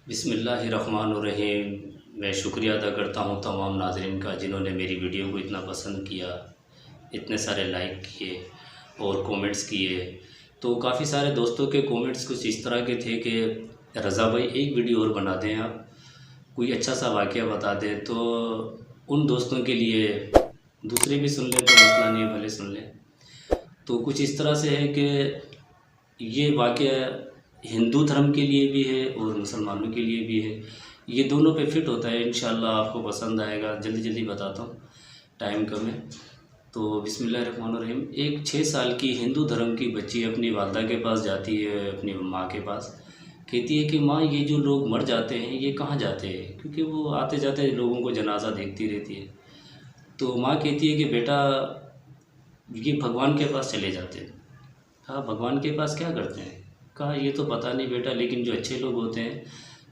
बिस्मिल्लाहिर्रहमानिर्रहीम। मैं शुक्रिया अदा करता हूँ तमाम नाज़रीन का जिन्होंने मेरी वीडियो को इतना पसंद किया, इतने सारे लाइक किए और कमेंट्स किए। तो काफ़ी सारे दोस्तों के कमेंट्स कुछ इस तरह के थे कि रज़ा भाई एक वीडियो और बना दें, आप कोई अच्छा सा वाक़या बता दें। तो उन दोस्तों के लिए दूसरे भी सुन लें तो मसला नहीं है, भले सुन लें। तो कुछ इस तरह से है कि ये वाक़या हिंदू धर्म के लिए भी है और मुसलमानों के लिए भी है। ये दोनों पे फिट होता है। इंशाल्लाह आपको पसंद आएगा। जल्दी जल्दी बताता हूँ, टाइम कम है। तो बिस्मिल्लाहिर्रहमानिर्रहीम। एक 6 साल की हिंदू धर्म की बच्ची अपनी वालदा के पास जाती है, अपनी माँ के पास। कहती है कि माँ, ये जो लोग मर जाते हैं ये कहाँ जाते हैं? क्योंकि वो आते जाते लोगों को जनाजा देखती रहती है। तो माँ कहती है कि बेटा, ये भगवान के पास चले जाते हैं। कहा, भगवान के पास क्या करते हैं? कहा, ये तो पता नहीं बेटा, लेकिन जो अच्छे लोग होते हैं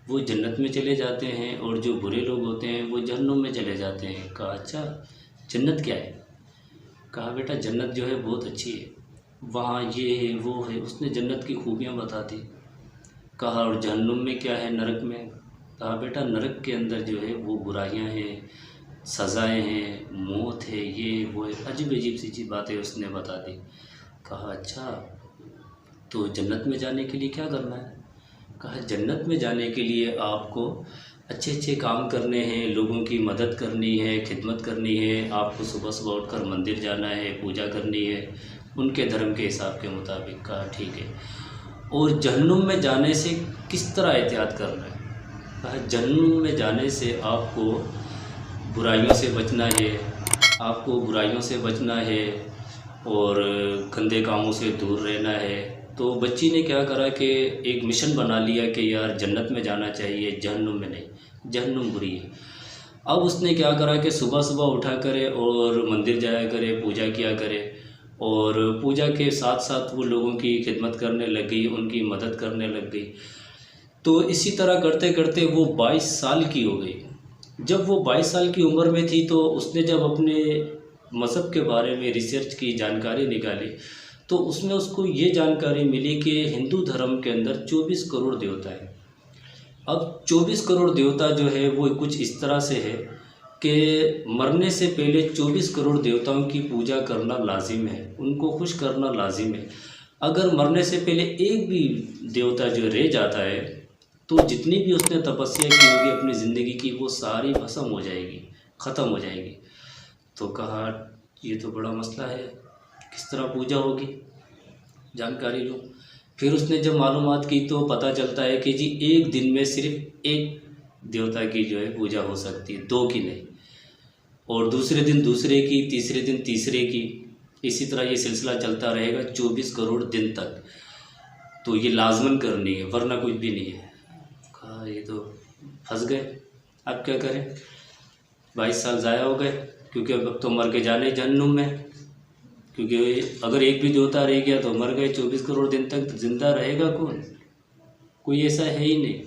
वो जन्नत में चले जाते हैं और जो बुरे लोग होते हैं वो जहन्नुम में चले जाते हैं। कहा, अच्छा, जन्नत क्या है? कहा, बेटा, जन्नत जो है बहुत अच्छी है, वहाँ ये है वो है। उसने जन्नत की खूबियाँ बता दी। कहा, और जहन्नुम में क्या है, नरक में? कहा, बेटा, नरक के अंदर जो है वो बुराइयाँ हैं, सज़ाएँ हैं, मौत है, ये वो है। अजीब अजीब सी बातें उसने बता दी। कहा, अच्छा, तो जन्नत में जाने के लिए क्या करना है? कहा, जन्नत में जाने के लिए आपको अच्छे अच्छे काम करने हैं, लोगों की मदद करनी है, खिदमत करनी है। आपको सुबह सुबह उठकर मंदिर जाना है, पूजा करनी है उनके धर्म के हिसाब के मुताबिक। कहा, ठीक है। और जहन्नुम में जाने से किस तरह एहतियात करना है? कहा, जहन्नुम में जाने से आपको बुराइयों से बचना है, आपको बुराइयों से बचना है और गंदे कामों से दूर रहना है। तो बच्ची ने क्या करा कि एक मिशन बना लिया कि यार जन्नत में जाना चाहिए, जहन्नुम में नहीं, जहन्नुम बुरी है। अब उसने क्या करा कि सुबह सुबह उठा करे और मंदिर जाया करे, पूजा किया करे और पूजा के साथ साथ वो लोगों की खिदमत करने लग गई, उनकी मदद करने लग गई। तो इसी तरह करते करते वो 22 साल की हो गई। जब वो 22 साल की उम्र में थी तो उसने जब अपने मज़हब के बारे में रिसर्च की, जानकारी निकाली, तो उसमें उसको ये जानकारी मिली कि हिंदू धर्म के अंदर 24 करोड़ देवता हैं। अब 24 करोड़ देवता जो है वो कुछ इस तरह से है कि मरने से पहले 24 करोड़ देवताओं की पूजा करना लाजिम है, उनको खुश करना लाजिम है। अगर मरने से पहले एक भी देवता जो रह जाता है तो जितनी भी उसने तपस्या की होगी अपनी ज़िंदगी की, वो सारी भस्म हो जाएगी, ख़त्म हो जाएगी। तो कहा, ये तो बड़ा मसला है, किस तरह पूजा होगी, जानकारी लो। फिर उसने जब मालूमात की तो पता चलता है कि जी एक दिन में सिर्फ एक देवता की जो है पूजा हो सकती है, 2 की नहीं। और दूसरे दिन दूसरे की, तीसरे दिन तीसरे की, इसी तरह ये सिलसिला चलता रहेगा 24 करोड़ दिन तक। तो ये लाजमन करनी है, वरना कुछ भी नहीं है। कहा, ये तो फंस गए, अब क्या करें? 22 साल ज़ाया हो गए, क्योंकि अब तो मर के जाने जहन्नुम में। क्योंकि अगर एक भी देवता रह गया तो मर गए। 24 करोड़ दिन तक ज़िंदा रहेगा कौन? कोई ऐसा है ही नहीं।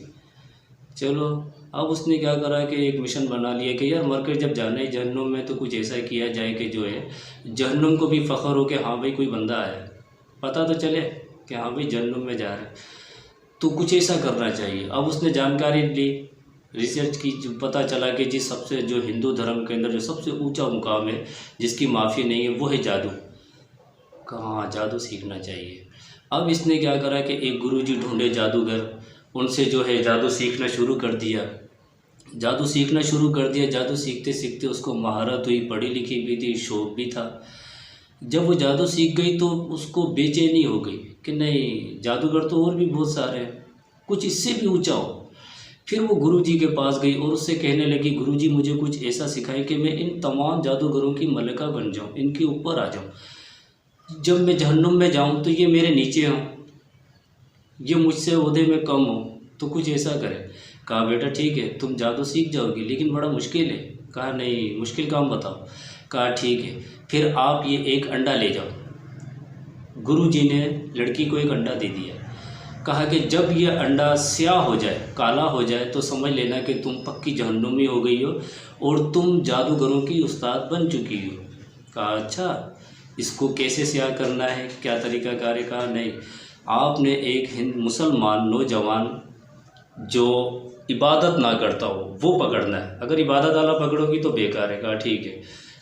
चलो, अब उसने क्या करा कि एक मिशन बना लिया कि यार मर कर जब जाना ही जहन्नुम में तो कुछ ऐसा किया जाए कि जो है जहन्नुम को भी फ़ख्र हो कि हाँ भाई कोई बंदा आया, पता तो चले कि हाँ भाई जहन्नुम में जा रहा है। तो कुछ ऐसा करना चाहिए। अब उसने जानकारी ली, रिसर्च की, जो पता चला कि जी सबसे जो हिंदू धर्म के अंदर जो सबसे ऊंचा मुकाम है, जिसकी माफ़ी नहीं है, वो है जादू। कहाँ, जादू सीखना चाहिए। अब इसने क्या करा कि एक गुरुजी ढूंढे जादूगर, उनसे जो है जादू सीखना शुरू कर दिया। जादू सीखना शुरू कर दिया। जादू सीखते सीखते उसको महारत हुई, पढ़ी लिखी भी थी, शौक भी था। जब वो जादू सीख गई तो उसको बेचैनी हो गई कि नहीं, जादूगर तो और भी बहुत सारे हैं, कुछ इससे भी ऊंचा हो। फिर वो गुरुजी के पास गई और उससे कहने लगी, गुरुजी मुझे कुछ ऐसा सिखाए कि मैं इन तमाम जादूगरों की मलका बन जाऊं, इनके ऊपर आ जाऊं। जब मैं जहन्नुम में जाऊं तो ये मेरे नीचे हों, ये मुझसे ओहदे में कम हो। तो कुछ ऐसा करें। कहा, बेटा ठीक है, तुम जादू सीख जाओगी, लेकिन बड़ा मुश्किल है। कहा, नहीं, मुश्किल काम बताओ। कहा, ठीक है, फिर आप ये एक अंडा ले जाओ। गुरुजी ने लड़की को एक अंडा दे दिया। कहा कि जब ये अंडा स्याह हो जाए, काला हो जाए, तो समझ लेना कि तुम पक्की जहन्नुमी हो गई हो और तुम जादूगरों की उस्ताद बन चुकी हो। कहा, अच्छा, इसको कैसे स्याह करना है, क्या तरीका कार है? कहा, नहीं, आपने एक मुसलमान नौजवान जो इबादत ना करता हो वो पकड़ना है। अगर इबादत वाला पकड़ोगी तो बेकार है। कहा ठीक है।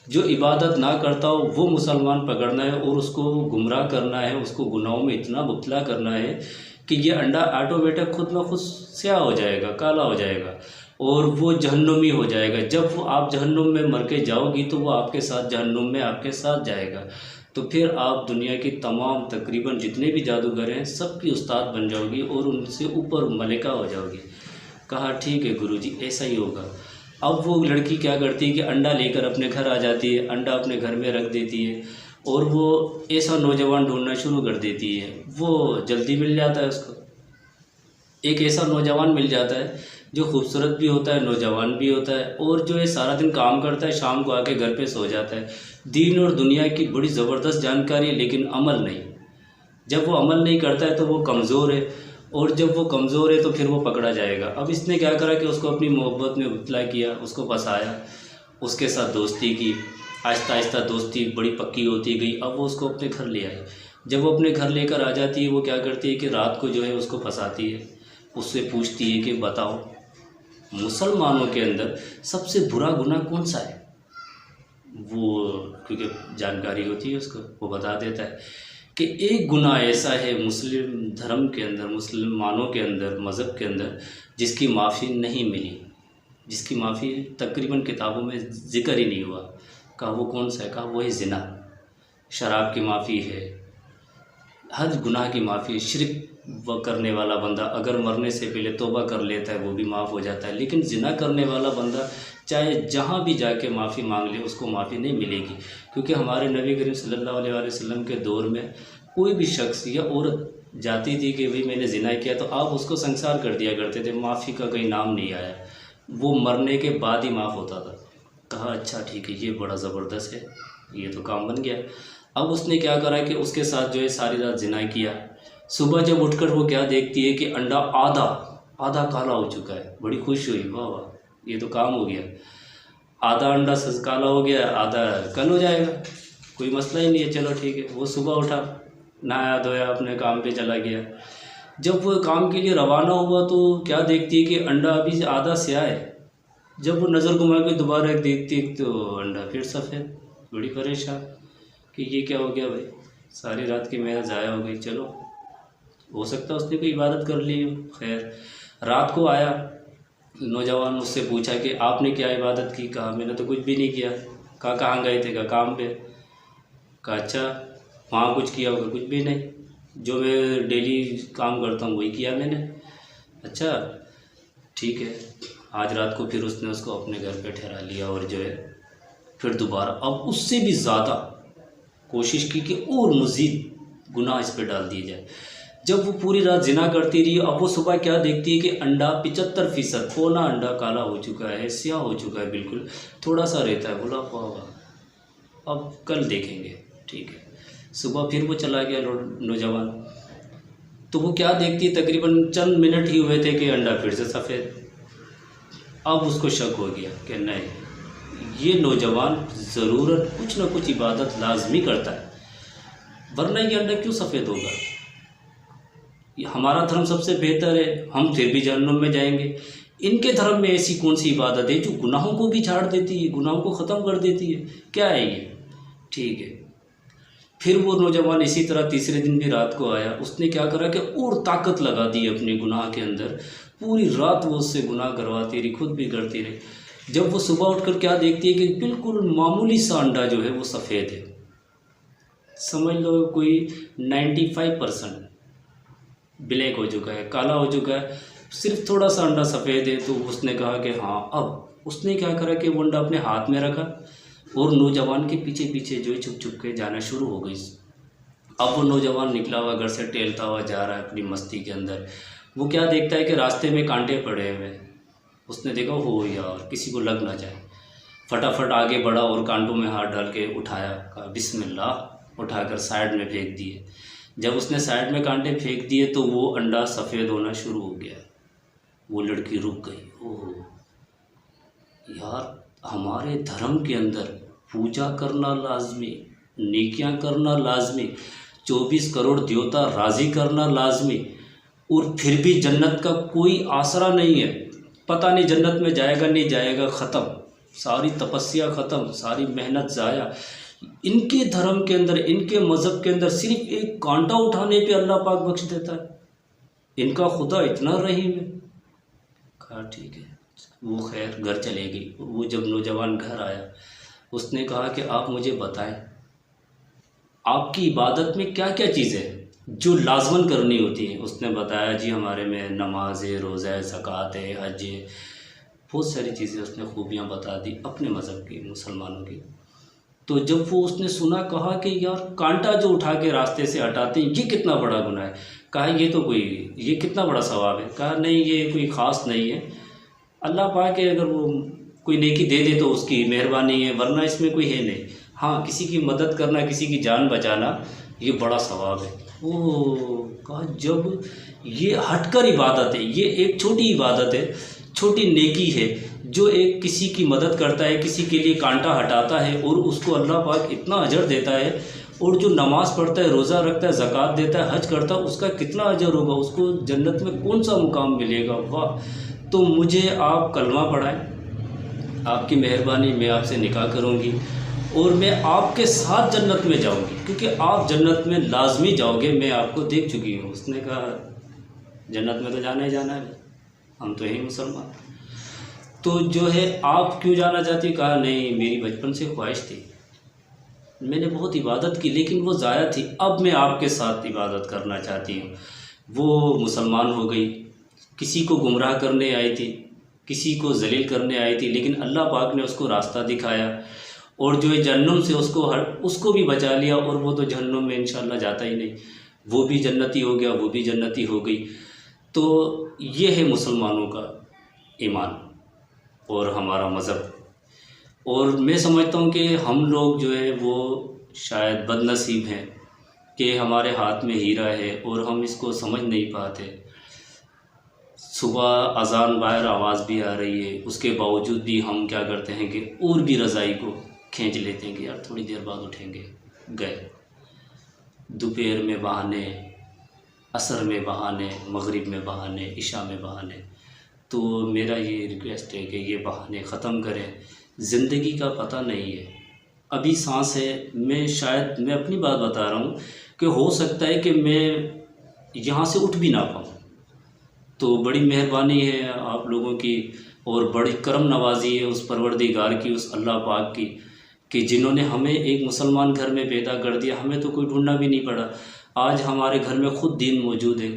जो इबादत ना करता हो वो मुसलमान पकड़ना है और उसको गुमराह करना है, उसको गुनाहों में इतना मुब्तला करना है कि ये अंडा ऑटोमेटिक खुद ब खुद स्याह हो जाएगा, काला हो जाएगा और वो जहन्नुमी हो जाएगा। जब वो आप जहन्नुम में मर के जाओगी तो वो आपके साथ जहन्नुम में आपके साथ जाएगा। तो फिर आप दुनिया की तमाम तकरीबन जितने भी जादूगर हैं सबकी उस्ताद बन जाओगी और उनसे ऊपर मलिका हो जाओगी। कहा ठीक है गुरुजी, ऐसा ही होगा। अब वो लड़की क्या करती है कि अंडा लेकर अपने घर आ जाती है, अंडा अपने घर में रख देती है और वो ऐसा नौजवान ढूंढना शुरू कर देती है। वो जल्दी मिल जाता है उसको, एक ऐसा नौजवान मिल जाता है जो खूबसूरत भी होता है, नौजवान भी होता है और जो है सारा दिन काम करता है, शाम को आके घर पे सो जाता है। दीन और दुनिया की बड़ी ज़बरदस्त जानकारी है लेकिन अमल नहीं। जब वो अमल नहीं करता है तो वो कमज़ोर है और जब वो कमज़ोर है तो फिर वो पकड़ा जाएगा। अब इसने क्या करा कि उसको अपनी मोहब्बत में मुब्तला किया, उसको फंसाया, उसके साथ दोस्ती की। आहिस्ता आहिस्ता दोस्ती बड़ी पक्की होती गई। अब वो उसको अपने घर ले आई। जब वो अपने घर लेकर आ जाती है वो क्या करती है कि रात को जो है उसको फंसाती है, उससे पूछती है कि बताओ मुसलमानों के अंदर सबसे बुरा गुनाह कौन सा है। वो क्योंकि जानकारी होती है उसको, वो बता देता है कि एक गुनाह ऐसा है मुस्लिम धर्म के अंदर, मुसलमानों के अंदर, मज़हब के अंदर जिसकी माफ़ी नहीं मिली, जिसकी माफ़ी तकरीबन किताबों में ज़िक्र ही नहीं हुआ। कहा वो कौन सा है? कहा वही ज़िना। शराब की माफ़ी है, हर गुनाह की माफ़ी। शिरक व करने वाला बंदा अगर मरने से पहले तौबा कर लेता है वो भी माफ़ हो जाता है, लेकिन ज़िना करने वाला बंदा चाहे जहाँ भी जाके माफ़ी मांग ले उसको माफ़ी नहीं मिलेगी। क्योंकि हमारे नबी करीम सल्लल्लाहु अलैहि वसल्लम के दौर में कोई भी शख्स या औरत जाती थी कि भाई मैंने ज़िना किया तो आप उसको संसार कर दिया करते थे, माफ़ी का कोई नाम नहीं आया, वो मरने के बाद ही माफ़ होता था। कहा अच्छा ठीक है, ये बड़ा ज़बरदस्त है, ये तो काम बन गया। अब उसने क्या करा कि उसके साथ जो है सारी रात ज़िना किया। सुबह जब उठकर वो क्या देखती है कि अंडा आधा आधा काला हो चुका है। बड़ी खुश हुई, वाह वाह ये तो काम हो गया। आधा अंडा काला हो गया, आधा कल हो जाएगा, कोई मसला ही नहीं है, चलो ठीक है। वो सुबह उठा, नहाया धोया, अपने काम पे चला गया। जब वो काम के लिए रवाना हुआ तो क्या देखती है कि अंडा अभी आधा स्याह है। जब वो नज़र घुमा के दोबारा देखती है तो अंडा फिर सफ़ेद। बड़ी परेशान कि ये क्या हो गया भाई, सारी रात की मेहनत ज़ाया हो गई। चलो हो सकता है उसने कोई इबादत कर ली हो। खैर रात को आया नौजवान, उससे पूछा कि आपने क्या इबादत की? कहा मैंने तो कुछ भी नहीं किया। कहा कहाँ गए थे? कहा काम पे। कहा अच्छा वहाँ कुछ किया होगा? कुछ भी नहीं, जो मैं डेली काम करता हूँ वही किया मैंने। अच्छा ठीक है। आज रात को फिर उसने उसको अपने घर पे ठहरा लिया और जो है फिर दोबारा अब उससे भी ज़्यादा कोशिश की कि और मज़ीद गुनाह इस पर डाल दिए जाए। जब वो पूरी रात जिना करती रही, अब वो सुबह क्या देखती है कि अंडा 75% पौना अंडा काला हो चुका है, स्याह हो चुका है, बिल्कुल थोड़ा सा रहता है। बोला वाह अब कल देखेंगे। ठीक है, सुबह फिर वो चला गया नौजवान। तो वो क्या देखती है, तकरीबन चंद मिनट ही हुए थे कि अंडा फिर से सफ़ेद। अब उसको शक हो गया कि नहीं, ये नौजवान ज़रूर कुछ ना कुछ इबादत लाजमी करता है, वरना ये अंडा क्यों सफ़ेद होगा। हमारा धर्म सबसे बेहतर है, हम फिर भी जहन्नुम में जाएंगे। इनके धर्म में ऐसी कौन सी इबादत है जो गुनाहों को भी झाड़ देती है, गुनाहों को ख़त्म कर देती है? क्या है ये? ठीक है, फिर वो नौजवान इसी तरह तीसरे दिन भी रात को आया। उसने क्या करा कि और ताकत लगा दी अपने गुनाह के अंदर। पूरी रात वो उससे गुनाह करवाती रही, खुद भी करती रही। जब वो सुबह उठकर क्या देखती है कि बिल्कुल मामूली सा अंडा जो है वो सफ़ेद है। समझ लो कोई 95% ब्लैक हो चुका है, काला हो चुका है, सिर्फ थोड़ा सा अंडा सफ़ेद है। तो उसने कहा कि हाँ। अब उसने क्या करा कि वो अंडा अपने हाथ में रखा और नौजवान के पीछे पीछे जो है छुप छुप के जाना शुरू हो गई। अब वो नौजवान निकला हुआ घर से टहलता हुआ जा रहा है अपनी मस्ती के अंदर। वो क्या देखता है कि रास्ते में कांटे पड़े हुए। उसने देखा हो यार किसी को लग ना जाए, फटाफट आगे बढ़ा और कांटों में हाथ डाल के उठाया, कहा बिस्मिल्लाह, उठाकर साइड में फेंक दिए। जब उसने साइड में कांटे फेंक दिए तो वो अंडा सफ़ेद होना शुरू हो गया। वो लड़की रुक गई। ओह यार, हमारे धर्म के अंदर पूजा करना लाजमी, नेकियां करना लाजमी, 24 करोड़ देवता राज़ी करना लाजमी, और फिर भी जन्नत का कोई आसरा नहीं है। पता नहीं जन्नत में जाएगा नहीं जाएगा, ख़त्म, सारी तपस्या ख़त्म, सारी मेहनत ज़ाया। इनके धर्म के अंदर, इनके मज़हब के अंदर सिर्फ एक कांटा उठाने पे अल्लाह पाक बख्श देता है। इनका खुदा इतना रहीम है। कहा ठीक है। वो खैर घर चले गई। वो जब नौजवान घर आया, उसने कहा कि आप मुझे बताएं आपकी इबादत में क्या क्या चीज़ें हैं जो लाजमन करनी होती हैं। उसने बताया जी हमारे में नमाज है, रोज़ा है, ज़कात है, हज है, बहुत सारी चीज़ें उसने खूबियाँ बता दी अपने मज़हब की, मुसलमानों की। तो जब वो उसने सुना, कहा कि यार कांटा जो उठा के रास्ते से हटाते हैं ये कितना बड़ा गुनाह है। कहा ये तो कोई, ये कितना बड़ा सवाब है। कहा नहीं ये कोई ख़ास नहीं है, अल्लाह पाक है, अगर वो कोई नेकी दे दे तो उसकी मेहरबानी है, वरना इसमें कोई है नहीं। हाँ, किसी की मदद करना, किसी की जान बचाना, ये बड़ा सवाब है। ओह, कहा जब ये हटकर इबादत है, ये एक छोटी इबादत है, छोटी नेकी है, जो एक किसी की मदद करता है, किसी के लिए कांटा हटाता है और उसको अल्लाह पाक इतना अजर देता है। और जो नमाज़ पढ़ता है, रोज़ा रखता है, ज़कात देता है, हज करता है, उसका कितना अजर होगा, उसको जन्नत में कौन सा मुकाम मिलेगा। वाह। तो मुझे आप कलमा पढ़ाएं, आपकी मेहरबानी, मैं आपसे निकाह करूँगी और मैं आपके साथ जन्नत में जाऊँगी, क्योंकि आप जन्नत में लाजमी जाओगे, मैं आपको देख चुकी हूँ। उसने कहा जन्नत में तो जाना ही जाना है, हम तो हैं मुसलमान, तो जो है आप क्यों जाना चाहती। कहा नहीं मेरी बचपन से ख्वाहिश थी, मैंने बहुत इबादत की लेकिन वो ज़ाया थी, अब मैं आपके साथ इबादत करना चाहती हूँ। वो मुसलमान हो गई, किसी को गुमराह करने आई थी, किसी को जलील करने आई थी, लेकिन अल्लाह पाक ने उसको रास्ता दिखाया और जो है जहन्नुम से उसको भी बचा लिया। और वो तो जहन्नुम में इंशाअल्लाह जाता ही नहीं, वो भी जन्नती हो गया, वो भी जन्नती हो गई। तो ये है मुसलमानों का ईमान और हमारा मज़हब। और मैं समझता हूँ कि हम लोग जो है वो शायद बदनसीब हैं कि हमारे हाथ में हीरा है और हम इसको समझ नहीं पाते। सुबह अज़ान बाहर आवाज़ भी आ रही है, उसके बावजूद भी हम क्या करते हैं कि और भी रज़ाई को खींच लेते हैं कि यार थोड़ी देर बाद उठेंगे, गए। दोपहर में बहाने, असर में बहाने, मगरिब में बहाने, इशा में बहाने। तो मेरा ये रिक्वेस्ट है कि ये बहाने ख़त्म करें। ज़िंदगी का पता नहीं है, अभी सांस है। मैं अपनी बात बता रहा हूँ कि हो सकता है कि मैं यहाँ से उठ भी ना पाऊँ। तो बड़ी मेहरबानी है आप लोगों की और बड़ी करम नवाजी है उस परवरदिगार की, उस अल्लाह पाक की, कि जिन्होंने हमें एक मुसलमान घर में पैदा कर दिया। हमें तो कोई ढूंढना भी नहीं पड़ा। आज हमारे घर में ख़ुद दीन मौजूद है,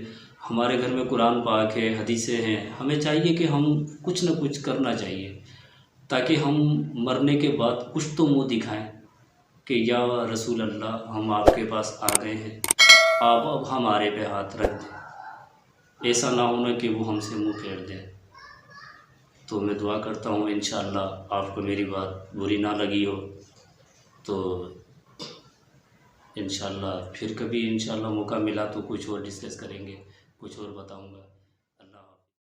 हमारे घर में कुरान पाक है, हदीसें हैं। हमें चाहिए कि हम कुछ न कुछ करना चाहिए ताकि हम मरने के बाद कुछ तो मुँह दिखाएं कि या रसूल अल्लाह हम आपके पास आ गए हैं, आप अब हमारे पे हाथ रख दें। ऐसा ना होना कि वो हमसे मुँह फेर दें। तो मैं दुआ करता हूँ इंशाअल्लाह आपको मेरी बात बुरी ना लगी हो, तो इंशाअल्लाह फिर कभी इंशाअल्लाह मौका मिला तो कुछ और डिस्कस करेंगे, कुछ और बताऊँगा।